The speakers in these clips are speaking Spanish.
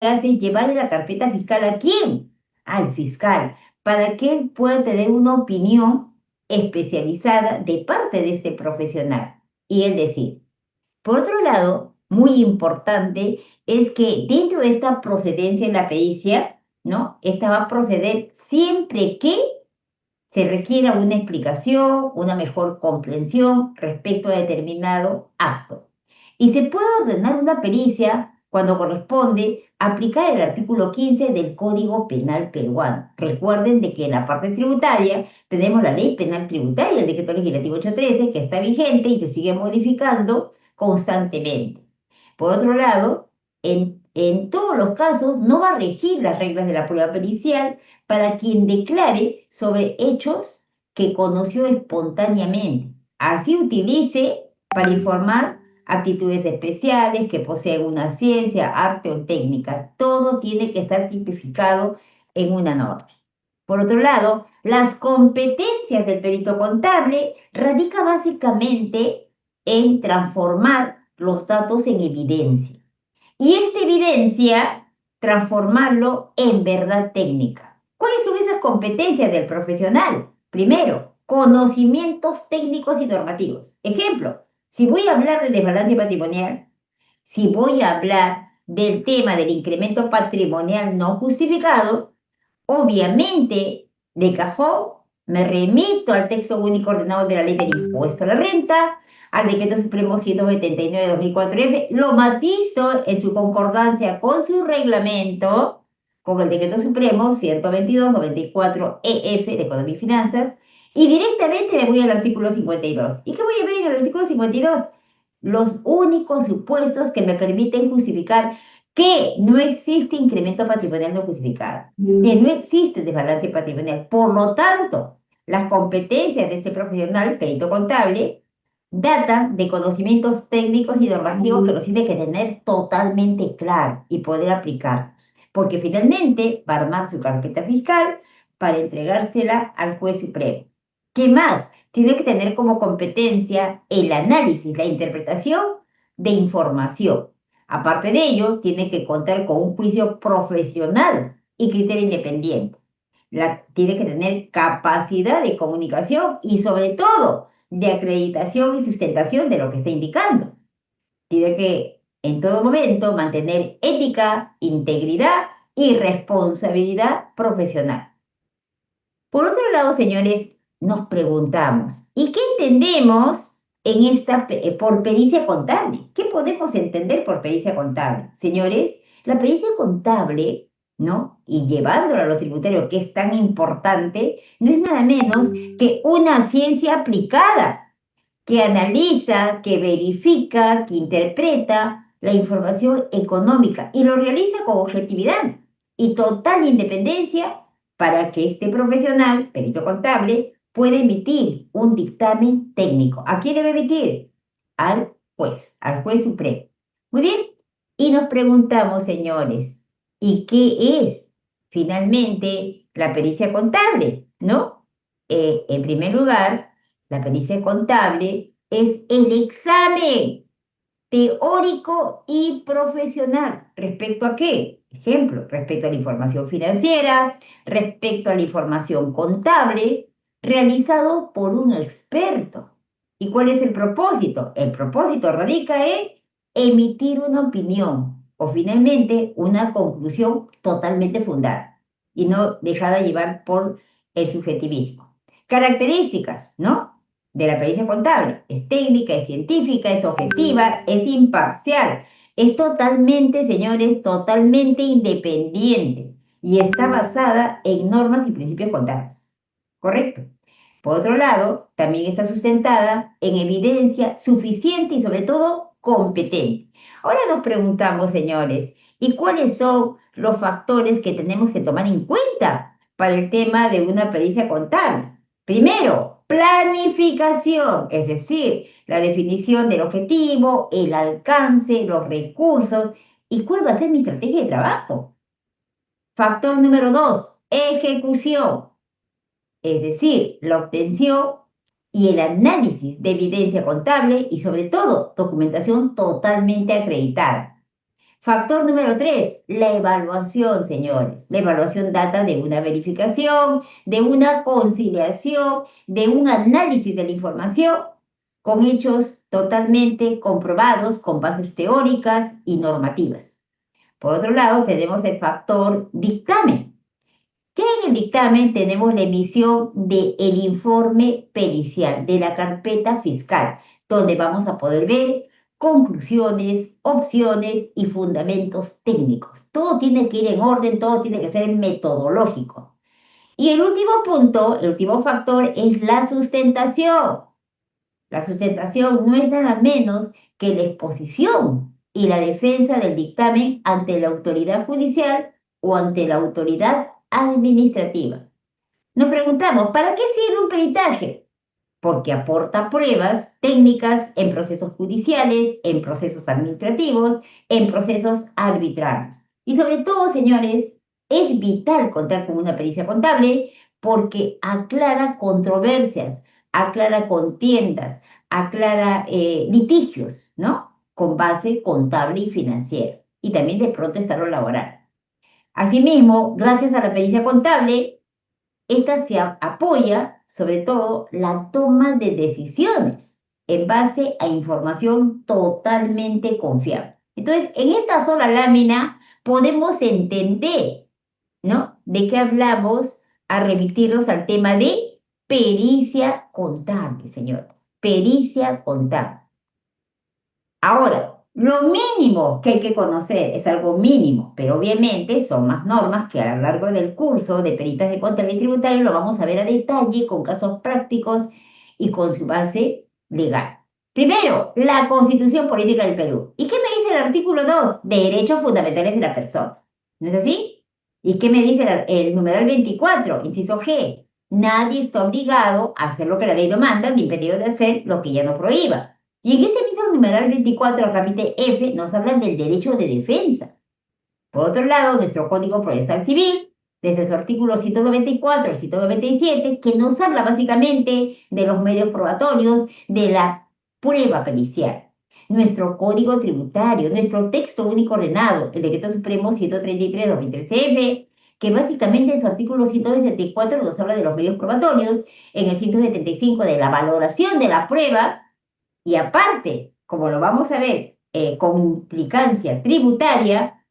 hace es llevarle la carpeta fiscal ¿a quién? Al fiscal, para que él pueda tener una opinión especializada de parte de este profesional y él decir. Por otro lado, muy importante es que dentro de esta procedencia en la pericia, ¿no? Esta va a proceder siempre que se requiera una explicación, una mejor comprensión respecto a determinado acto. Y se puede ordenar una pericia cuando corresponde aplicar el artículo 15 del Código Penal peruano. Recuerden de que en la parte tributaria tenemos la Ley Penal Tributaria, el Decreto Legislativo 813, que está vigente y se sigue modificando constantemente. Por otro lado, en todos los casos no va a regir las reglas de la prueba pericial para quien declare sobre hechos que conoció espontáneamente. Así utilice para informar aptitudes especiales, que poseen una ciencia, arte o técnica. Todo tiene que estar tipificado en una norma. Por otro lado, las competencias del perito contable radica básicamente en transformar los datos en evidencia. Y esta evidencia, transformarlo en verdad técnica. ¿Cuáles son esas competencias del profesional? Primero, conocimientos técnicos y normativos. Ejemplo, si voy a hablar de desbalance patrimonial, si voy a hablar del tema del incremento patrimonial no justificado, obviamente, de cajón, me remito al texto único ordenado de la ley del impuesto a la renta, al decreto supremo 179 de 2004F, lo matizo en su concordancia con su reglamento, con el decreto supremo 122-94EF de Economía y Finanzas, y directamente me voy al artículo 52. ¿Y qué voy a ver en el artículo 52? Los únicos supuestos que me permiten justificar que no existe incremento patrimonial no justificado, que no existe desbalance patrimonial. Por lo tanto, las competencias de este profesional, perito contable, datan de conocimientos técnicos y normativos que los tiene que tener totalmente claro y poder aplicarlos, porque finalmente va a armar su carpeta fiscal para entregársela al juez supremo. ¿Qué más? Tiene que tener como competencia el análisis, la interpretación de información. Aparte de ello, tiene que contar con un juicio profesional y criterio independiente. Tiene que tener capacidad de comunicación y sobre todo de acreditación y sustentación de lo que está indicando. Tiene que en todo momento mantener ética, integridad y responsabilidad profesional. Por otro lado, señores, nos preguntamos, ¿y qué entendemos en esta por pericia contable? ¿Qué podemos entender por pericia contable? Señores, la pericia contable, ¿no? Y llevándola a lo tributario, que es tan importante, no es nada menos que una ciencia aplicada que analiza, que verifica, que interpreta la información económica y lo realiza con objetividad y total independencia para que este profesional, perito contable, pueda emitir un dictamen técnico. ¿A quién debe emitir? Al juez supremo. Muy bien. Y nos preguntamos, señores, ¿y qué es finalmente la pericia contable? ¿No? En primer lugar, la pericia contable es el examen teórico y profesional. ¿Respecto a qué? Ejemplo, respecto a la información financiera, respecto a la información contable, realizado por un experto. ¿Y cuál es el propósito? El propósito radica en emitir una opinión o finalmente una conclusión totalmente fundada y no dejada llevar por el subjetivismo. Características, ¿no? De la pericia contable. Es técnica, es científica, es objetiva, es imparcial. Es totalmente, señores, totalmente independiente y está basada en normas y principios contables. ¿Correcto? Por otro lado, también está sustentada en evidencia suficiente y sobre todo competente. Ahora nos preguntamos, señores, ¿y cuáles son los factores que tenemos que tomar en cuenta para el tema de una pericia contable? Primero, planificación, es decir, la definición del objetivo, el alcance, los recursos y cuál va a ser mi estrategia de trabajo. Factor número 2, ejecución, es decir, la obtención y el análisis de evidencia contable y sobre todo documentación totalmente acreditada. Factor número 3, la evaluación, señores. La evaluación data de una verificación, de una conciliación, de un análisis de la información con hechos totalmente comprobados, con bases teóricas y normativas. Por otro lado, tenemos el factor dictamen, que en el dictamen tenemos la emisión del informe pericial de la carpeta fiscal, donde vamos a poder ver conclusiones, opciones y fundamentos técnicos. Todo tiene que ir en orden, todo tiene que ser metodológico. Y el último punto, el último factor es la sustentación. La sustentación no es nada menos que la exposición y la defensa del dictamen ante la autoridad judicial o ante la autoridad administrativa. Nos preguntamos, ¿para qué sirve un peritaje? Porque aporta pruebas técnicas en procesos judiciales, en procesos administrativos, en procesos arbitrales. Y sobre todo, señores, es vital contar con una pericia contable porque aclara controversias, aclara contiendas, aclara litigios, ¿no? Con base contable y financiera. Y también de pronto está lo laboral. Asimismo, gracias a la pericia contable, esta se apoya sobre todo la toma de decisiones en base a información totalmente confiable. Entonces, en esta sola lámina podemos entender, ¿no? De qué hablamos a remitirnos al tema de pericia contable, señores. Pericia contable. Ahora, lo mínimo que hay que conocer es algo mínimo, pero obviamente son más normas que a lo largo del curso de peritas de contabilidad tributaria lo vamos a ver a detalle con casos prácticos y con su base legal. Primero, la Constitución Política del Perú. ¿Y qué me dice el artículo 2? Derechos fundamentales de la persona. ¿No es así? ¿Y qué me dice el numeral 24, inciso G? Nadie está obligado a hacer lo que la ley lo manda, ni impedido de hacer lo que ella no prohíba. Y en ese mismo numeral 24, capítulo F, nos hablan del derecho de defensa. Por otro lado, nuestro Código Procesal Civil, desde su artículo 194 al 197, que nos habla básicamente de los medios probatorios, de la prueba pericial. Nuestro Código Tributario, nuestro texto único ordenado, el Decreto Supremo 133-2013-F, que básicamente en su artículo 164 nos habla de los medios probatorios, en el 175 de la valoración de la prueba, y aparte, como lo vamos a ver con implicancia tributaria,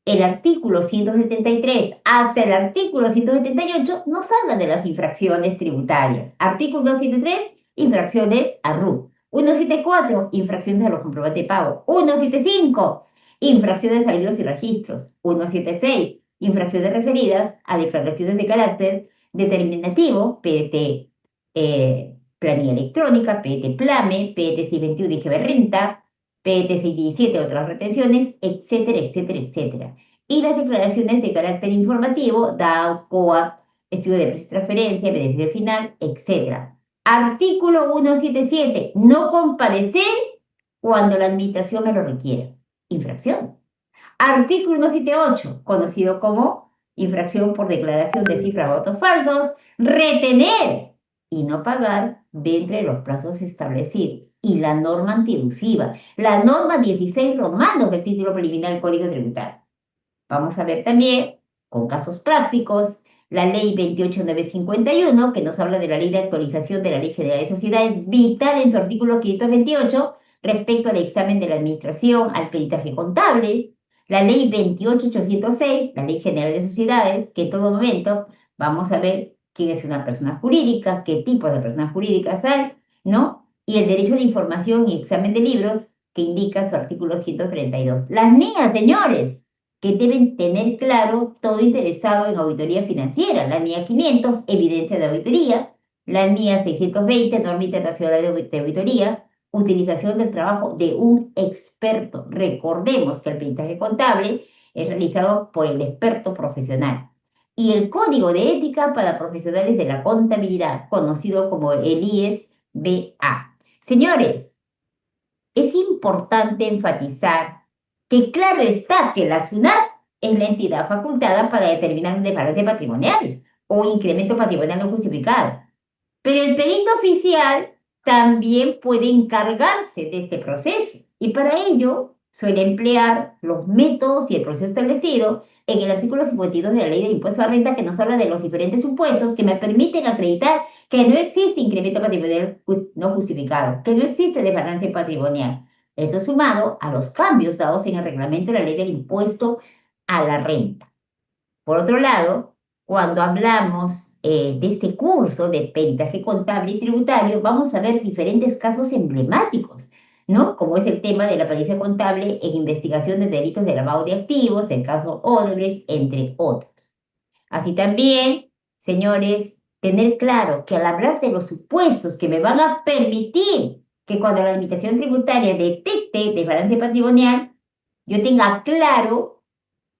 el artículo 173 hasta el artículo 178 nos habla de las infracciones tributarias. Artículo 273, infracciones a RUT. 174, infracciones a los comprobantes de pago. 175, infracciones a libros y registros. 176, infracciones referidas a declaraciones de carácter determinativo, PDT, planilla electrónica, PDT Plame, PDT 621 IGB Renta, PDT 617 otras retenciones, etcétera, etcétera, etcétera. Y las declaraciones de carácter informativo, DAO, COAP, estudio de precio y transferencia, beneficio final, etcétera. Artículo 177, no comparecer cuando la administración me lo requiera. Infracción. Artículo 178, conocido como infracción por declaración de cifras o votos falsos, retener y no pagar dentro de los plazos establecidos. Y la norma antielusiva, la norma 16 romanos del título preliminar del Código Tributario. Vamos a ver también, con casos prácticos, la ley 28951, que nos habla de la ley de actualización de la Ley General de Sociedades, vital en su artículo 528, respecto al examen de la administración, al peritaje contable. La ley 28806, la Ley General de Sociedades, que en todo momento vamos a ver quién es una persona jurídica, qué tipos de personas jurídicas hay, ¿no? Y el derecho de información y examen de libros, que indica su artículo 132. Las mías, señores, que deben tener claro todo interesado en auditoría financiera. La mía 500, evidencia de auditoría. La mía 620, norma internacional de auditoría. Utilización del trabajo de un experto. Recordemos que el peritaje contable es realizado por el experto profesional. Y el Código de Ética para Profesionales de la Contabilidad, conocido como el IES-BA. Señores, es importante enfatizar que claro está que la SUNAT es la entidad facultada para determinar un desbalance patrimonial o incremento patrimonial no justificado. Pero el perito oficial también puede encargarse de este proceso y para ello suele emplear los métodos y el proceso establecido en el artículo 52 de la Ley del Impuesto a la Renta, que nos habla de los diferentes supuestos que me permiten acreditar que no existe incremento patrimonial no justificado, que no existe desbalance patrimonial. Esto sumado a los cambios dados en el reglamento de la Ley del Impuesto a la Renta. Por otro lado, cuando hablamos de este curso de peritaje contable y tributario, vamos a ver diferentes casos emblemáticos, ¿no? Como es el tema de la pericia contable en investigación de delitos de lavado de activos, el caso Odebrecht, entre otros. Así también, señores, tener claro que al hablar de los supuestos que me van a permitir que cuando la Administración Tributaria detecte desbalance patrimonial, yo tenga claro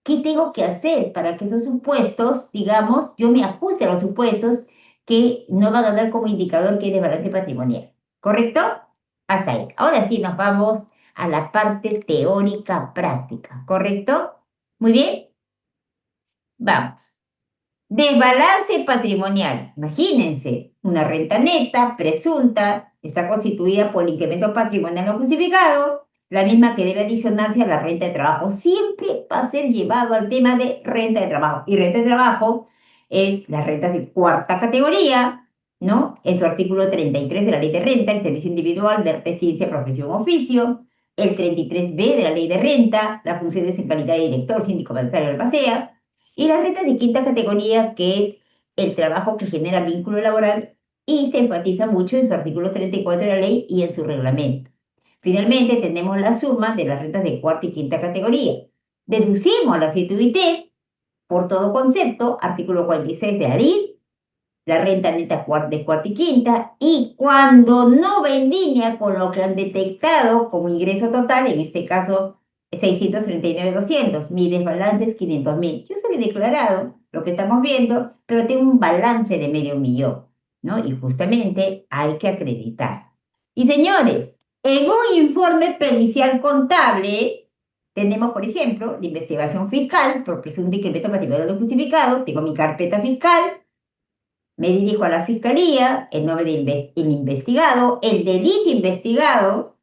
qué tengo que hacer para que esos supuestos, digamos, yo me ajuste a los supuestos que no van a dar como indicador que es desbalance patrimonial. ¿Correcto? Hasta ahí. Ahora sí nos vamos a la parte teórica práctica. ¿Correcto? Muy bien. Vamos. Desbalance patrimonial. Imagínense, una renta neta, presunta, está constituida por el incremento patrimonial no justificado, la misma que debe adicionarse a la renta de trabajo. Siempre va a ser llevado al tema de renta de trabajo. Y renta de trabajo es la renta de cuarta categoría, ¿no? En su artículo 33 de la Ley de Renta, el servicio individual, verte ciencia, profesión, oficio. El 33b de la Ley de Renta, las funciones en calidad de director, síndico, mandatario, albacea. Y la renta de quinta categoría, que es el trabajo que genera vínculo laboral y se enfatiza mucho en su artículo 34 de la ley y en su reglamento. Finalmente, tenemos la suma de las rentas de cuarta y quinta categoría. Deducimos la CIT por todo concepto, artículo 46 de la ley, la renta neta de cuarta y quinta, y cuando no va en línea con lo que han detectado como ingreso total, en este caso 639.200, mi desbalance es 500.000. Yo soy declarado lo que estamos viendo, pero tengo un balance de medio millón, ¿no? Y justamente hay que acreditar. Y señores, en un informe pericial contable, tenemos, por ejemplo, la investigación fiscal por presunto incremento patrimonial no justificado, tengo mi carpeta fiscal, me dirijo a la fiscalía, el nombre del investigado, el delito investigado,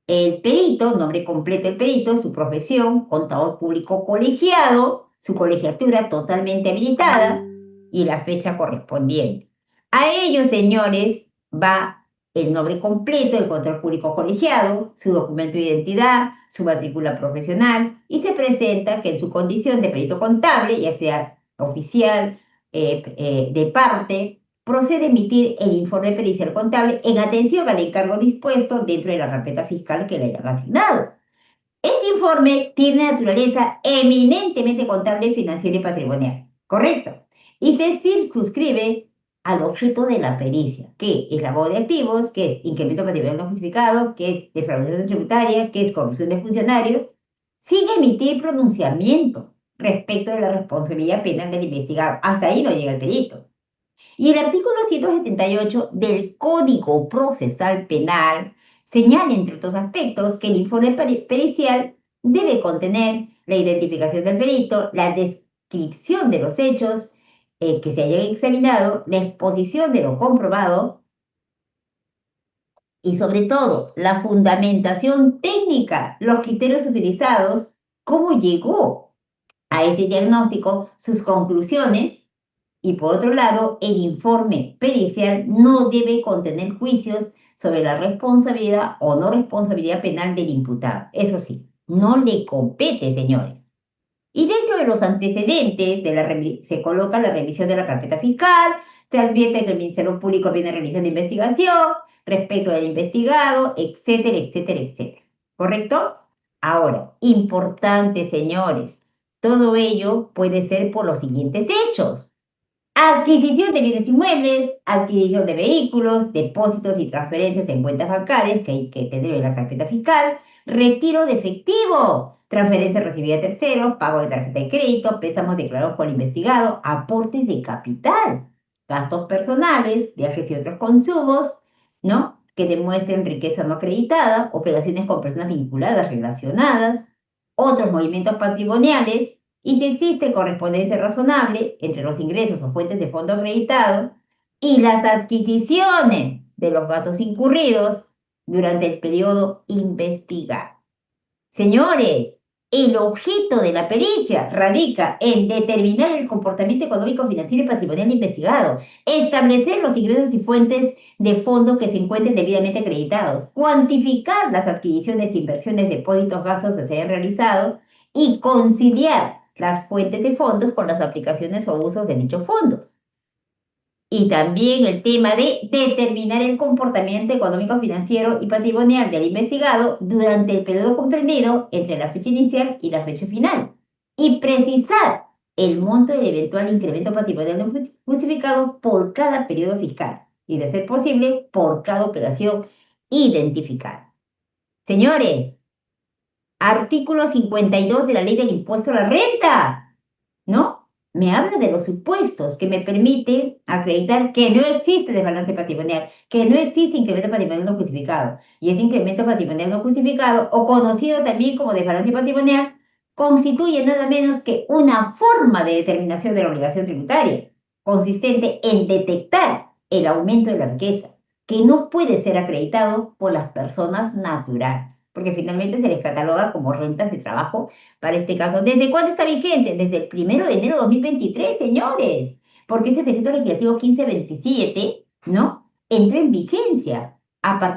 el perito, nombre completo del perito, su profesión, contador público colegiado, su colegiatura totalmente habilitada y la fecha correspondiente. A ellos, señores, va el nombre completo del contador público colegiado, su documento de identidad, su matrícula profesional y se presenta que en su condición de perito contable, ya sea oficial, de parte, procede a emitir el informe pericial contable en atención al encargo dispuesto dentro de la carpeta fiscal que le hayan asignado. Este informe tiene naturaleza eminentemente contable, financiera y patrimonial, ¿correcto? Y se circunscribe al objeto de la pericia, que es lavado de activos, que es incremento patrimonial no justificado, que es defraudación tributaria, que es corrupción de funcionarios, sin emitir pronunciamiento respecto de la responsabilidad penal del investigado. Hasta ahí no llega el perito. Y el artículo 178 del Código Procesal Penal señala, entre otros aspectos, que el informe pericial debe contener la identificación del perito, la descripción de los hechos que se hayan examinado, la exposición de lo comprobado y, sobre todo, la fundamentación técnica, los criterios utilizados, cómo llegó a ese diagnóstico, sus conclusiones. Y por otro lado, el informe pericial no debe contener juicios sobre la responsabilidad o no responsabilidad penal del imputado. Eso sí, no le compete, señores. Y dentro de los antecedentes se coloca la revisión de la carpeta fiscal, se advierte que el Ministerio Público viene realizando investigación respecto del investigado, etcétera, etcétera, etcétera. ¿Correcto? Ahora, importante, señores, todo ello puede ser por los siguientes hechos: adquisición de bienes inmuebles, adquisición de vehículos, depósitos y transferencias en cuentas bancarias que hay que tener en la carpeta fiscal, retiro de efectivo, transferencias recibidas de terceros, pago de tarjeta de crédito, préstamos declarados por el investigado, aportes de capital, gastos personales, viajes y otros consumos, ¿no? Que demuestren riqueza no acreditada, operaciones con personas vinculadas, relacionadas, otros movimientos patrimoniales. Y si existe correspondencia razonable entre los ingresos o fuentes de fondo acreditado y las adquisiciones de los gastos incurridos durante el periodo investigado. Señores, el objeto de la pericia radica en determinar el comportamiento económico, financiero y patrimonial investigado, establecer los ingresos y fuentes de fondo que se encuentren debidamente acreditados, cuantificar las adquisiciones, inversiones, depósitos, gastos que se hayan realizado y conciliar las fuentes de fondos con las aplicaciones o usos de dichos fondos. Y también el tema de determinar el comportamiento económico, financiero y patrimonial del investigado durante el periodo comprendido entre la fecha inicial y la fecha final. Y precisar el monto del eventual incremento patrimonial no justificado por cada periodo fiscal. Y, de ser posible, por cada operación identificada. Señores, artículo 52 de la Ley del Impuesto a la Renta, ¿no? Me habla de los supuestos que me permiten acreditar que no existe desbalance patrimonial, que no existe incremento patrimonial no justificado. Y ese incremento patrimonial no justificado, o conocido también como desbalance patrimonial, constituye nada menos que una forma de determinación de la obligación tributaria, consistente en detectar el aumento de la riqueza, que no puede ser acreditado por las personas naturales, porque finalmente se les cataloga como rentas de trabajo para este caso. ¿Desde cuándo está vigente? Desde el 1 de enero de 2023, señores, porque este decreto legislativo 1527, ¿no? Entra en vigencia a partir